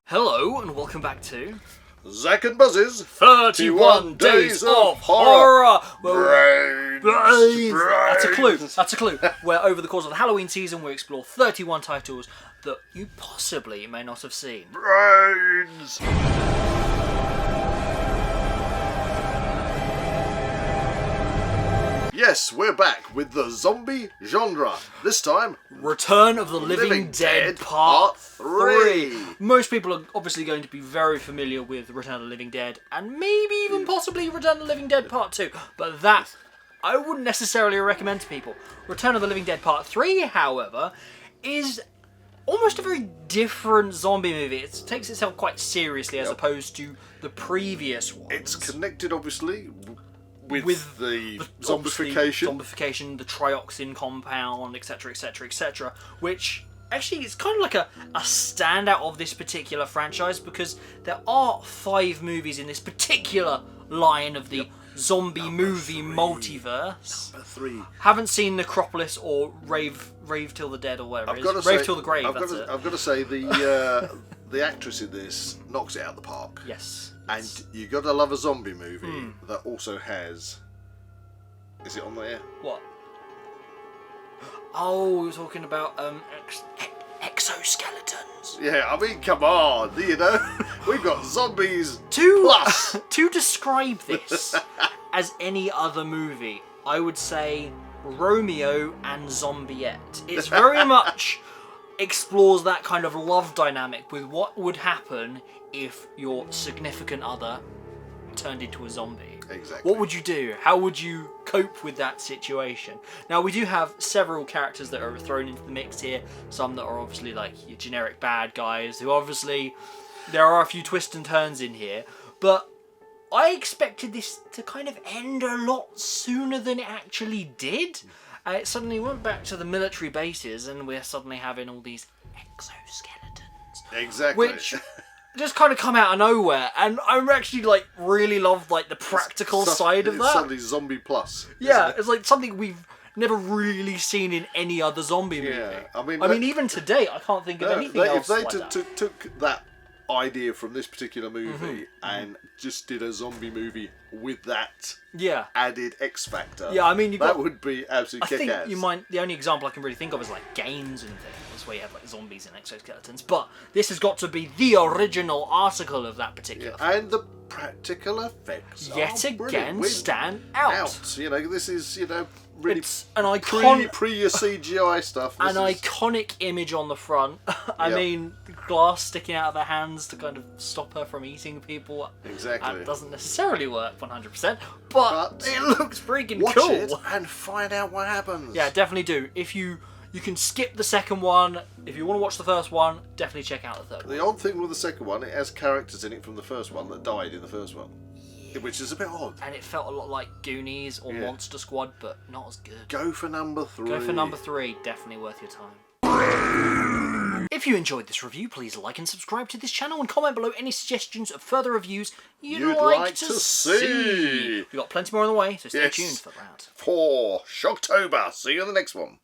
Hello and welcome back to Zak and Buzz's 31 Days of Horror. Brains. That's a clue. Where over the course of the Halloween season we explore 31 titles that you possibly may not have seen. Brains. Yes, we're back with the zombie genre. This time, Return of the Living Dead Part 3. Most people are obviously going to be very familiar with Return of the Living Dead and maybe even possibly Return of the Living Dead Part 2. But that, I wouldn't necessarily recommend to people. Return of the Living Dead Part 3, however, is almost a very different zombie movie. It takes itself quite seriously as opposed to the previous ones. It's connected, obviously, with the zombification, the trioxin compound, etc, etc, etc, which actually is kind of like a standout of this particular franchise, because there are 5 movies in this particular line of the zombie movie multiverse. Number 3. Haven't seen Necropolis or Rave Till the Dead or whatever it is. Rave Till the Grave, I've got to say, the actress in this knocks it out of the park. Yes. And you got to love a zombie movie that also has... Is it on there? What? Oh, we were talking about exoskeletons. Yeah, I mean, come on, you know? We've got zombies plus. To describe this as any other movie, I would say Romeo and Zombiette. It's very much explores that kind of love dynamic with what would happen if your significant other turned into a zombie. Exactly. What would you do? How would you cope with that situation? Now, we do have several characters that are thrown into the mix here. Some that are obviously like your generic bad guys, who obviously, there are a few twists and turns in here. But I expected this to kind of end a lot sooner than it actually did. It suddenly went back to the military bases and we're suddenly having all these exoskeletons. Exactly. Which just kind of come out of nowhere, and I actually like really loved like the practical side of that. Suddenly zombie plus. Yeah, it's like something we've never really seen in any other zombie movie. Yeah, I mean even today I can't think of anything else like that. If they took that idea from this particular movie and just did a zombie movie with that added X factor, I mean that would be absolutely kick-ass. I think the only example I can really think of is like games and things where you have like zombies and exoskeletons, but this has got to be the original article of that particular thing. And the practical effects yet again stand out. You know, this is, you know, really it's an iconic pre your CGI stuff. An iconic image on the front. I mean, the glass sticking out of her hands to kind of stop her from eating people. Exactly. That doesn't necessarily work 100%, but it looks freaking watch cool. It and find out what happens. Yeah, definitely do. If you can skip the second one. If you want to watch the first one, definitely check out the third one. The odd thing with the second one, it has characters in it from the first one that died in the first one. Which is a bit odd. And it felt a lot like Goonies or Monster Squad, but not as good. Go for number 3. Go for number 3. Definitely worth your time. If you enjoyed this review, please like and subscribe to this channel and comment below any suggestions of further reviews you'd like to see. We've got plenty more on the way, so stay tuned for that. For Shocktober. See you in the next one.